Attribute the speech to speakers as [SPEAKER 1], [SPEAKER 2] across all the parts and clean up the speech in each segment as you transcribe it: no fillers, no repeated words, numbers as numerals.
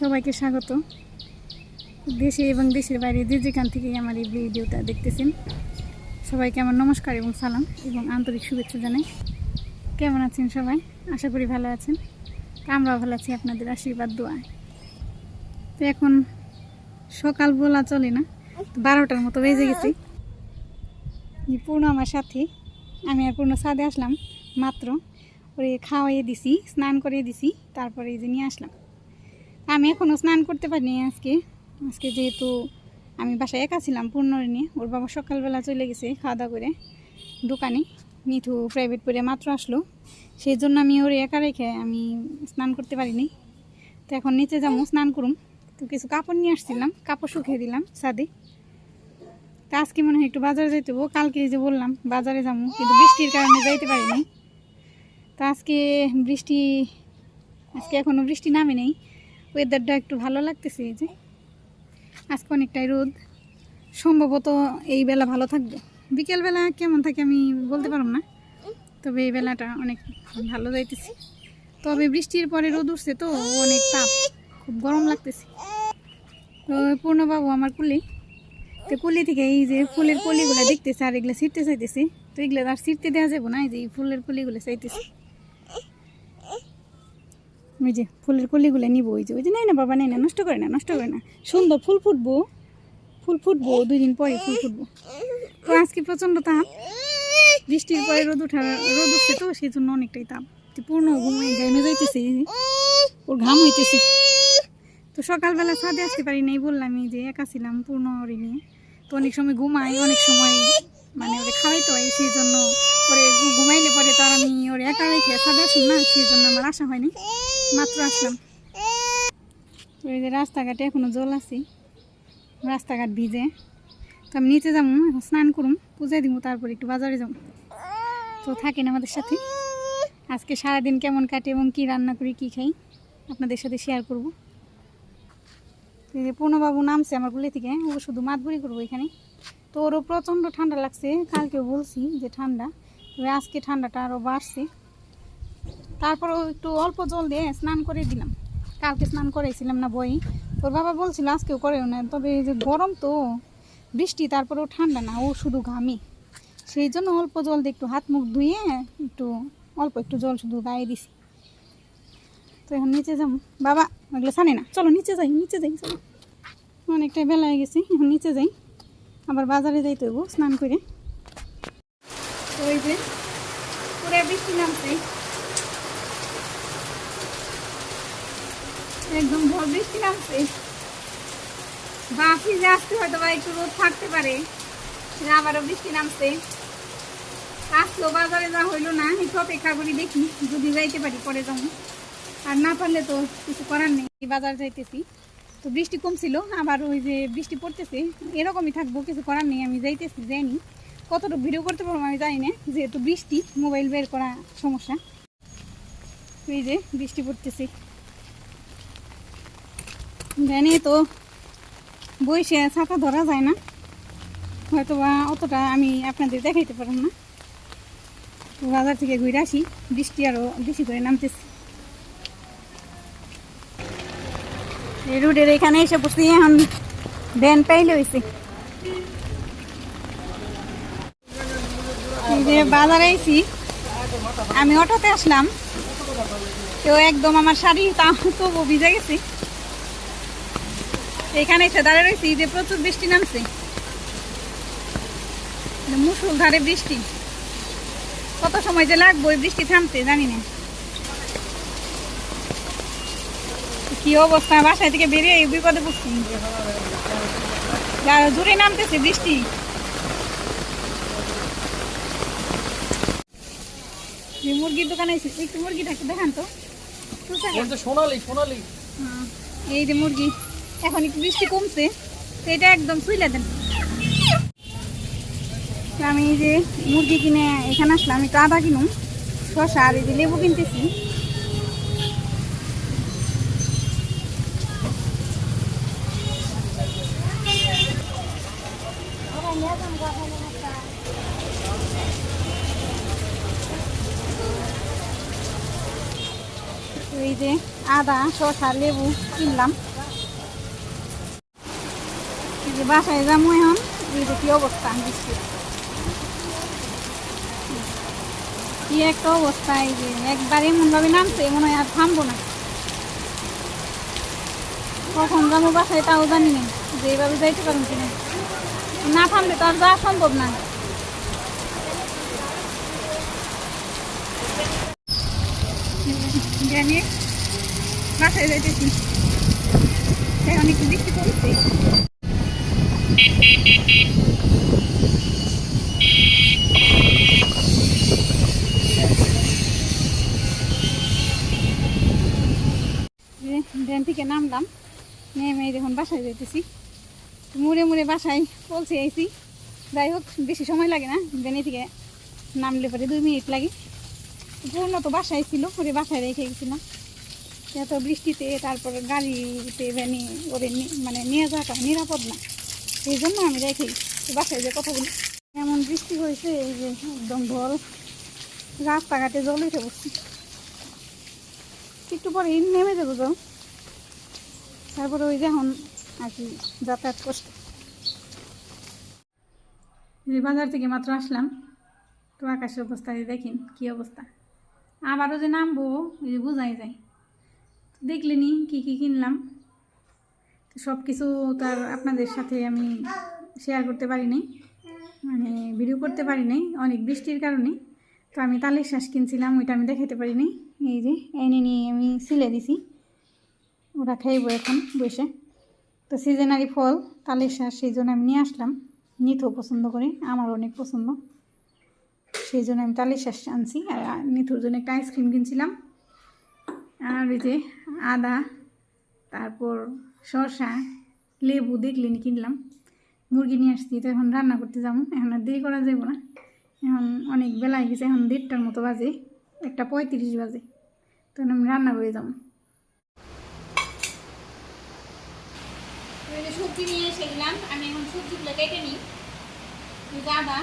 [SPEAKER 1] সবাইকে স্বাগত। দেশে এবং দেশের বাইরে যে যেখান থেকে আমার এই ভিডিওটা দেখতেছেন সবাইকে আমার নমস্কার এবং সালাম এবং আন্তরিক শুভেচ্ছা জানাই। কেমন আছেন সবাই? আশা করি ভালো আছেন। আমরাও ভালো আছি আপনাদের আশীর্বাদ দোয়ায়। তো এখন সকাল বলা চলে না, 12টার মতো বেজে গেছে। পূর্ণ আমার সাথে, আমি আর পূর্ণ ছাদে আসলাম মাত্র, ওরে খাওয়াইয়ে দিছি, স্নান করিয়ে দিছি, তারপরে এই যে নিয়ে আসলাম। আমি এখনও স্নান করতে পারিনি আজকে যেহেতু আমি বাসায় একা ছিলাম পূর্ণরে নিয়ে। ওর বাবা সকালবেলা চলে গেছে খাওয়া দাওয়া করে দোকানে, মিঠু প্রাইভেট পড়ে মাত্র আসলো, সেই জন্য আমি ওরে একা রেখে আমি স্নান করতে পারিনি। তো এখন নিচে যাবো, স্নান করুম। তো কিছু কাপড় নিয়ে আসছিলাম, কাপড় শুকিয়ে দিলাম ছাদে। তো আজকে মনে হয় একটু বাজারে যাইতে হবো, কালকে যে বললাম বাজারে যাবো, কিন্তু বৃষ্টির কারণে যাইতে পারিনি। তো আজকে এখনও বৃষ্টি নামে নেই, ওয়েদারটা একটু ভালো লাগতেছে। এই যে আজকে অনেকটাই রোদ, সম্ভবত এই বেলা ভালো থাকবে। বিকেলবেলা কেমন থাকে আমি বলতে পারব না, তবে এই বেলাটা অনেক ভালো যাইতেছে। তবে বৃষ্টির পরে রোদ উঠছে তো অনেক তাপ, খুব গরম লাগতেছে। তো পূর্ণবাবু আমার কুলি, তো কুলি থেকে এই যে ফুলের কলিগুলো দেখতেছে আর এগুলো ছিঁড়তে চাইতেছে। তো এগুলো আর ছিঁড়তে দেওয়া যাবো না, এই যে এই ফুলের কলিগুলো চাইতেছে। ওই যে ফুলের কলিগুলো নিব, ওই যে নেই না বাবা, নেই না, নষ্ট করে না, সুন্দর ফুল ফুটবো 2 দিন পরে ফুল ফুটবো। তো আজকে প্রচণ্ড তাপ, বৃষ্টির পরে রোদ উঠছে তো সেই জন্য অনেকটাই তাপ। পূর্ণ ঘেমে যাইতেছে, ওর ঘাম হইতেছে। তো সকালবেলা ছাদে আসতে পারি নাই, বললাম এই যে একা ছিলাম পূর্ণ ওরে নিয়ে। তো অনেক সময় ঘুমাই, অনেক সময় মানে ওরে খাওয়াইতে হয়, সেই জন্য ওরে ঘুমাইলে পরে তো আর আমি ওরে একা রেখে ছাদে আসুন না, সেই জন্য আমার আসা হয়নি, মাত্র আসলাম। ওই যে রাস্তাঘাটে এখনো জল আছে, রাস্তাঘাট ভিজে। তো আমি নিচে যাবো, এখন স্নান করুম, পূজায় দিব, তারপর একটু বাজারে যাবো। তো থাকেন আমাদের সাথে। আজকে সারাদিন কেমন কাটে এবং কি রান্না করি, কি খাই আপনাদের সাথে শেয়ার করব। পূর্ণবাবু নামছে আমার গুলি থেকে, ও শুধু মাতবুরি করবো এখানে। তো ওরও প্রচণ্ড ঠান্ডা লাগছে, কালকেও বলছি যে ঠান্ডা, তবে আজকে ঠান্ডাটা আরও বাড়ছে। তারপরও একটু অল্প জল দিয়ে স্নান করে দিলাম, কালকে স্নান করেছিলাম না বই। ওর বাবা বলছিল আজকেও করেও না, তবে এই যে গরম তো বৃষ্টি, তারপরেও ঠান্ডা না, ও শুধু ঘামি, সেই জন্য অল্প জল দিয়ে একটু হাত মুখ ধুয়ে অল্প একটু জল শুধু গায়ে দিছি। তো এখন নিচে যাবো, বাবা ওগুলো জানে না, চলো নিচে যাই চলো, অনেকটাই বেলা হয়ে গেছে, এখন নিচে যাই, আবার বাজারে যাইতে হইব স্নান করে। ওই যে পুরো বৃষ্টি নামছে, একদম ভোর বৃষ্টি নামছে। বাকি যে আসতে হয়তো বা একটু রোদ থাকতে পারে, আবারও বৃষ্টি নামছে। আসলো বাজারে যা হইলো না, একটু অপেক্ষা করি, দেখি যদি যাইতে পারি পরে যাবো, আর না পারলে তো কিছু করার নেই, বাজার যাইতেছি। তো বৃষ্টি কমছিল, আবার ওই যে বৃষ্টি পড়তেছে, এরকমই থাকবো, কিছু করার নেই, আমি যাইনি। কতটুকু ভিডিও করতে পারবো আমি জানি না, যেহেতু বৃষ্টি, মোবাইল বের করা সমস্যা। এই যে বৃষ্টি পড়তেছে, জানি তো বইসে ছাতা ধরা যায় না, হয়তো বা অতটা আমি আপনাদের দেখাইতে পারব না। তো বাজার থেকে ঘুরে আসি, বৃষ্টি আরও বেশি করে নামতেছে। এই রোডের এখানে এসে পড়ছি, এখন ভ্যান পাইলে হয়েছে। এই যে বাজারে আইছি, আমি অটোতে আসলাম, তো একদম আমার শাড়ি তবু ভিজে গেছে। এখানে এসে দাঁড়িয়ে রয়েছি, যে প্রচুর বৃষ্টি নামছে, মুষলধারে বৃষ্টি, কত সময় যে লাগবে ওই বৃষ্টি থামতে জানি না। কি অবস্থা, বাসায় থেকে বেরিয়ে বিপদে পড়ছি, জোরে নামতেছে বৃষ্টি। মুরগির দোকানে একটু মুরগিটা একটু দেখান তো, সোনালি। এই যে মুরগি, এখন একটু বৃষ্টি কমছে, তো এটা একদম শুইলে দেন। আমি এই যে মুরগি কিনে এখানে আসলাম, একটু আদা কিনুম, শসা আর এই যে লেবু কিনতেছি। এই যে আদা শসা লেবু কিনলাম। যে বাসায় যাবো এখন, এই যে কি অবস্থা বৃষ্টি, কি একটা অবস্থা। এই যে একবার এমনভাবে নামছে মনে হয় আর থামবো না। কখন যাবো বাসায় তাও জানি না, যে এইভাবে যাইতে পারুন কিনা। না থামলে তো আর যাওয়া সম্ভব না। জানি বাসায় যাইতেছি, অনেক বৃষ্টি পড়ছে। ভ্যান থেকে নামলাম, নেমে দেখুন বাসায় যাইতেছি। মুড়ে মুড়ে বাসায় পৌঁছে আইছি। যাই হোক বেশি সময় লাগে না, ভ্যানে থেকে নামলে পরে 2 মিনিট লাগে। পূর্ণ তো বাসায় ছিল, ওরে বাসায় রেখে গেছিলাম। এত বৃষ্টিতে তারপর গাড়িতে ভ্যানে ওরে মানে নিয়ে যাওয়াটা নিরাপদ না, এই জন্য আমি রেখে বাসায় যে কথা বলি। এমন বৃষ্টি হয়েছে এই যে একদম ঢল, রাস্তাঘাটে জল উঠে বসছি। একটু পরে নেমে যাবো জল, তারপরে ওই যে এখন আর কি যাতায়াত করতে। বাজার থেকে মাত্র আসলাম, তো আকাশের অবস্থা দেখেন কি অবস্থা। আবারও যে নামবো ওই যে বোঝাই যায়। দেখলেনি কি কি কিনলাম, সব কিছু তার আপনাদের সাথে আমি শেয়ার করতে পারি নাই, মানে ভিডিও করতে পারি নাই অনেক বৃষ্টির কারণে। তো আমি তালের শ্বাস কিনছিলাম, ওইটা আমি দেখাতে পারি নাই। এই যে এনে নিয়ে আমি সিলে দিছি, ওরা খাইব এখন বসে। তো সিজনারি ফল তালের শ্বাস, সেই জন্য আমি নিয়ে আসলাম। নিথও পছন্দ করে, আমার অনেক পছন্দ, সেই জন্য আমি তালের শ্বাস আনছি। আর নিথুর জন্য একটা আইসক্রিম কিনছিলাম। আর ওই যে আদা, তারপর শসা, লেবু দেখলেন কিনলাম। মুরগি নিয়ে আসছি, তো এখন রান্না করতে যাবো। এখন আর দেরি করা যাবো না, এখন অনেক বেলা হয়ে গেছে, এখন 1:30টার মতো বাজে, 1:35 বাজে। তখন আমি রান্না করে যাবো। সবজি নিয়ে এসে গেলাম, আমি এখন সবজিগুলো কেটে নিই। আদা,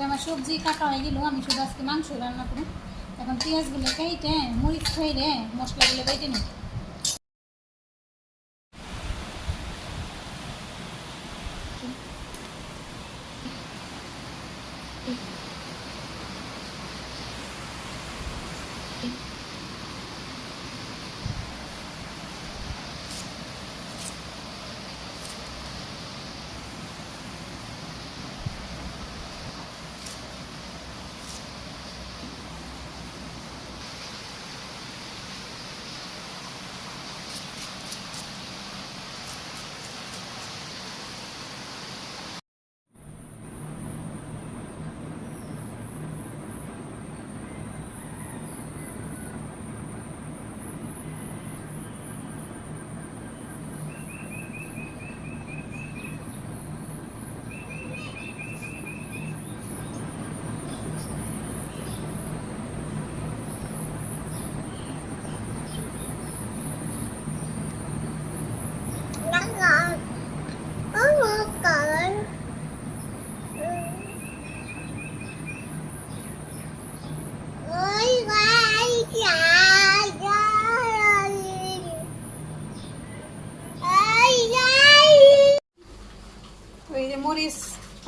[SPEAKER 1] আমার সবজি কাটা হয়ে গেল, আমি শুধু আজকে মাংস রান্না করুন। এখন পেঁয়াজগুলো কেটে মরিচ খাইলে মশলাগুলো বেটে নিই।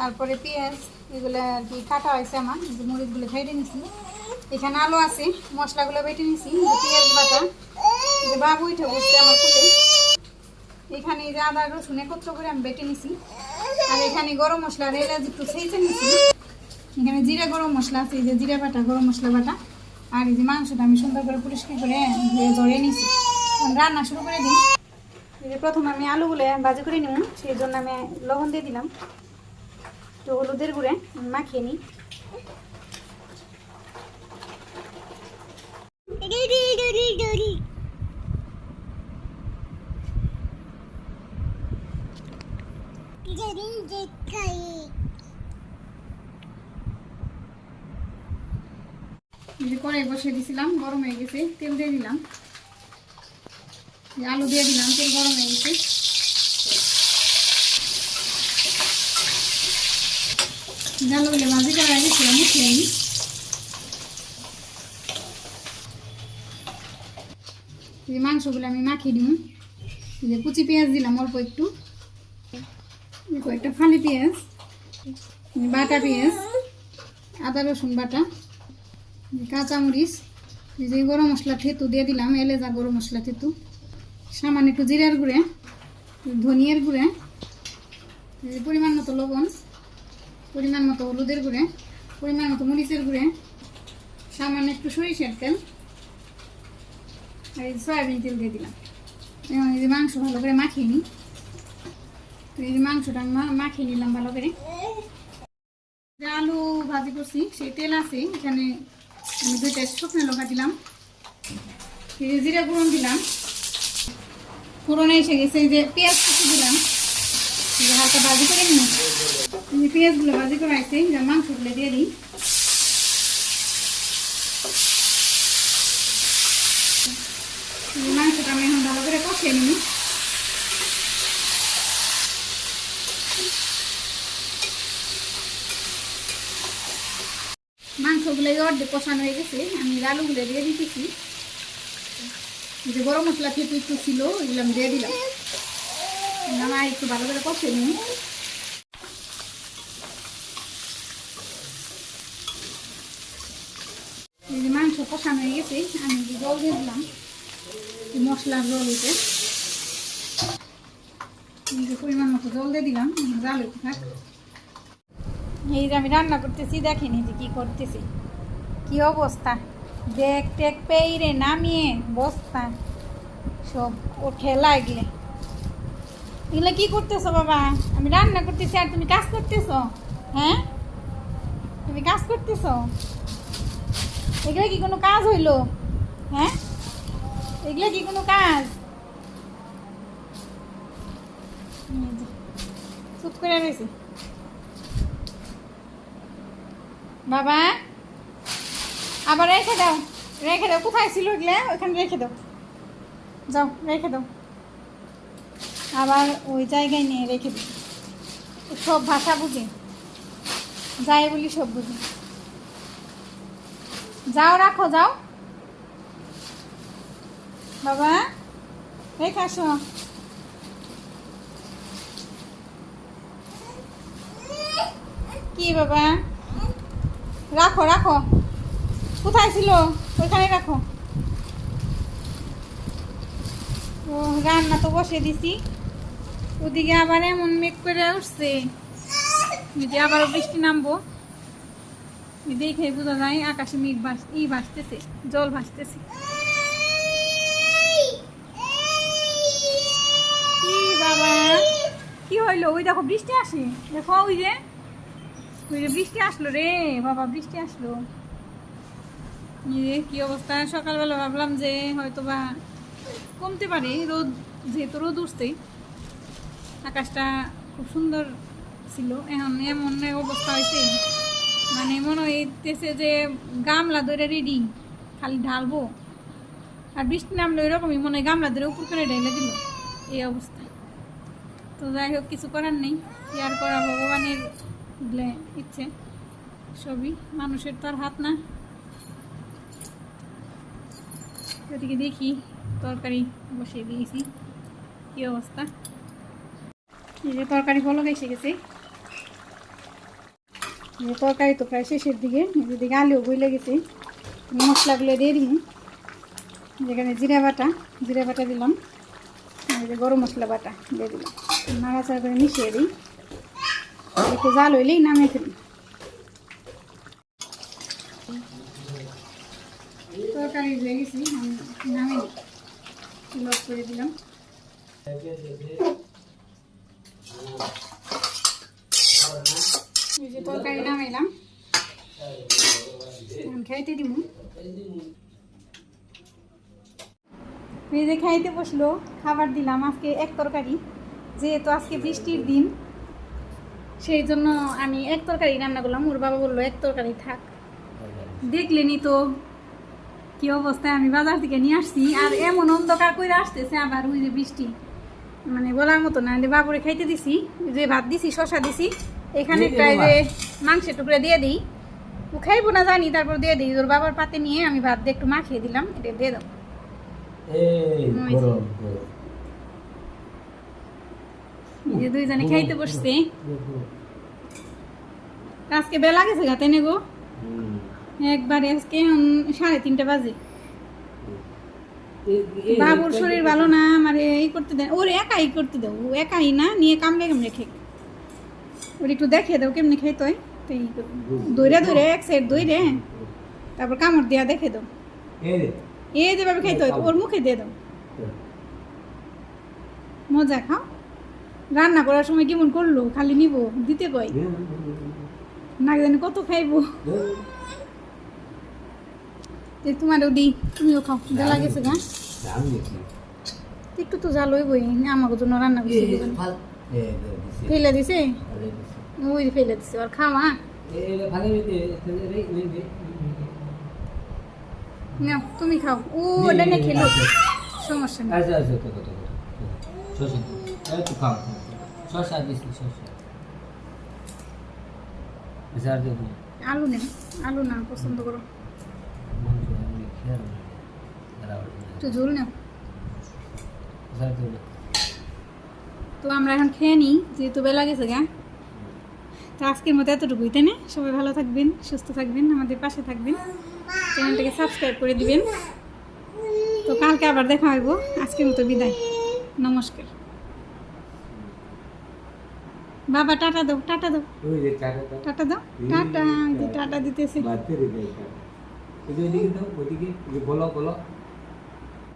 [SPEAKER 1] তারপরে পেঁয়াজ এগুলো আর কি কাটা হয়েছে আমার, মরিচগুলো ভেটে নিছি। এখানে আলু আছে, মশলাগুলো বেটে নিছি, পেঁয়াজ বাটা, বাবু উঠে বসছে আমার কুলে। এখানে যে আদা রসুন একত্র করে আমি বেটে নিছি। আর এখানে গরম মশলা এলাচ একটু ছেঁচে নিছি। এখানে জিরা গরম মশলা আছে, এই যে জিরা বাটা, গরম মশলা বাটা। আর এই যে মাংসটা আমি সুন্দর করে পরিষ্কার করে ধুয়ে জড়িয়ে নিছি। রান্না শুরু করে দিই। এই যে প্রথমে আমি আলুগুলো ভাজি করে নিব, সেই জন্য আমি লবণ দিয়ে দিলাম, তো হলুদের গুঁড়ে মাখিয়ে নিই। কড়াই বসিয়ে দিয়েছিলাম, গরম হয়ে গেছে, তেল দিয়ে দিলাম, আলু দিয়ে দিলাম, তেল গরম হয়ে গেছে। আলুগুলো ভাজি করা হয়ে গেছে, মুখিয়ে নিই। এই মাংসগুলো আমি মাখিয়ে নিই। এই যে কুচি পেঁয়াজ দিলাম অল্প একটু, কয়েকটা ফালি পেঁয়াজ, বাটা পেঁয়াজ, আদা রসুন বাটা, কাঁচামরিচ, এই যে গরম মশলা থেতু দিয়ে দিলাম, এলেজা গরম মশলা থেতু, সামান্য একটু জিরার গুঁড়ে, ধনিয়ার গুঁড়ে, পরিমাণ মতো লবণ, পরিমাণ মতো হলুদের গুঁড়ে, পরিমাণ মতো মরিচের গুঁড়ে, সামান্য একটু সরিষার তেল, আর এই সয়াবিন তেল দিয়ে দিলাম। এবং এই যে মাংস ভালো করে মাখিয়ে নিই। তো এই যে মাংসটা মাখিয়ে নিলাম ভালো করে। আলু ভাজি করছি সেই তেল আছে, এখানে আমি 2টা শুকনো লঙ্কা দিলাম, এই যে জিরা ফোড়ন দিলাম, ফোড়নে এসে গেছে, এই যে পেঁয়াজ কুচি দিলাম, হালকা ভাজি করে নিই। এই যে পেঁয়াজগুলো ভাজি করে আসছে, মাংসগুলো দিয়ে দিই। মাংসটা আমি এখন ভালো করে কষিয়ে নিই। মাংসগুলো অর্ধেক কষানো হয়ে গেছে, আমি আলুগুলো দিয়ে দিতেছি। যে গরম মশলা থেকে একটু ছিল এগুলো আমি দিয়ে দিলাম, আমার একটু ভালো করে কষিয়ে নিই। এই যে মাংস কষানো হয়ে গেছে, আমি জল দিয়ে দিলাম, মশলার জল হইতে পরিমাণ মতো জল দিয়ে দিলাম, জাল হইতে থাক। এই যে আমি রান্না করতেছি, দেখেনি যে কি করতেছি, কি অবস্থা, দেখ টেক পেয়ে নামিয়ে বস্তা সব ওঠে লাগলে। এগুলো কি করতেছো বাবা? আমি রান্না করতেছি আর তুমি কাজ করতেছো? হ্যাঁ, তুমি কাজ করতেছো? এগুলো কি কোনো কাজ হইলো? হ্যাঁ, এগুলো কি কোনো কাজ? চুপ করে রয়েছে বাবা, আবার রেখে দাও, রেখে দাও। কোথায় ছিল এগুলো? ওইখানে রেখে দাও, যাও রেখে দাও, আবার ওই জায়গায় নিয়ে রেখে দিই। সব ভাষা বুঝি, যাই বলি সব বুঝি। যাও রাখো, যাও বাবা, রেখে আসো। কি বাবা? রাখো রাখো, কোথায় ছিল ওইখানে রাখো। ও রান্না তো বসে দিছি, ওদিকে আবার এমন মেঘ করে উঠছে যে আবার বৃষ্টি নামবো, দেখে বোঝা যায় আকাশে মেঘ ভাসতেছে, জল ভাসতেছে। কি বাবা, কি হইলো? ওই দেখো বৃষ্টি আসে, দেখো ওই যে বৃষ্টি আসলো রে বাবা, বৃষ্টি আসলো। কি অবস্থা, সকালবেলা ভাবলাম যে হয়তো বা কমতে পারে রোদ, যেহেতু রোদ উঠছেই, আকাশটা খুব সুন্দর ছিল, এখন এমন অবস্থা হয়েছে, মানে মনে হইতেছে যে গামলা ধরে রেডি, খালি ঢালবো, আর বৃষ্টি নামলো এরকমই মনে হয় গামলা ধরে উপর করে ঢেলে দিল, এই অবস্থা। তো যাই হোক, কিছু করার নেই, কি আর করা, ভগবানের ইচ্ছে, সবই মানুষের তো আর হাত না। ওদিকে দেখি তরকারি বসিয়ে দিয়েছি, কি অবস্থা। এই যে তরকারি বলক এসে গেছে, এই তরকারি তো প্রায় শেষের দিকে, এদিকে আলুও বইলে গেছে। মশলাগুলো দিয়ে দিই, যেখানে জিরা বাটা দিলাম, এই যে গরম মশলা বাটা দিয়ে দিলাম, নাড়াচাড়া করে মিশিয়ে দিই। একটু জাল হইলেই নামিয়ে ফেলি। তরকারি হয়ে গেছি, আমি নামিয়ে লক করে দিলাম। এই যে তরকারি নামাইলাম, খাইতে দিব। এই যে খাইতে বসলো, খাবার দিলাম। আজকে এক তরকারি, যেহেতু আজকে বৃষ্টির দিন সেই জন্য আমি এক তরকারি রান্না করলাম। ওর বাবা বললো এক তরকারি থাক। দেখলেনি তো কি অবস্থায় আমি বাজার থেকে নিয়ে আসছি, আর এমন অন্ধকার করে আসতেছে, আবার ওই যে বৃষ্টি, মানে বলার মতো না। বাবুরে খাইতে দিছি, যে ভাত দিছি, শশা দিছি, এখানে প্রায় যে মাংসের টুকরা দিয়ে দিই। ও খাইবো না জানি, তারপর দিয়ে দিই। ওর বাবার পাতে নিয়ে আমি ভাত দিয়ে একটু মাখিয়ে দিলাম, এটা দিয়ে দাও। যে দুইজনে খাইতে বসছে। আজকে বেলা গেছে গাতে নেগো একবারে, আজকে 3:30 বাজে। বাবুর শরীর ভালো না, মানে এই করতে দেন, ওর একাই করতে দাও, ও একাই না নিয়ে কামড়ে কামড়ে খেয়ে, ওর একটু দেখে দাও কেমনি খাইতে হয়। দৌড়ে এক সাইড দৌড়ে, তারপর কামড় দেওয়া দেখে দাও, এই যেভাবে খাইতে হয় ওর মুখে দিয়ে দাও। মজা খাও। রান্না করার সময় কেমন করলো, খালি নিব দিতে কয়, না জানি কত খাইবো। তোমারও দিই, তুমিও খাও। জ্বালা গেছে গা, একটু তো জাল হইবই। আমাকে জন্য রান্না করছি, ফেলে দিছে, ওই ফেলে দিছে। আর খাওয়া নাও, তুমি খাও। ও ওটা নিয়ে খেলো, সমস্যা নেই। আলু নেই, আলু না পছন্দ করো, একটু ঝোল নাও। তো আমরা এখন খেয়ে নিই, যেহেতু বেলা গেছে গা। তো আজকের মতো এতটুকুই, তাই না? সবাই ভালো থাকবেন, সুস্থ থাকবেন, আমাদের পাশে থাকবেন, চ্যানেলটাকে সাবস্ক্রাইব করে দিবেন। তো কালকে আবার দেখা হইব। আজকের মতো বিদায়, নমস্কার। বাবা টাটা দাও, টাটা দাও, টাটা দাও, টাটা। টাটা দিতেছি।
[SPEAKER 2] বলো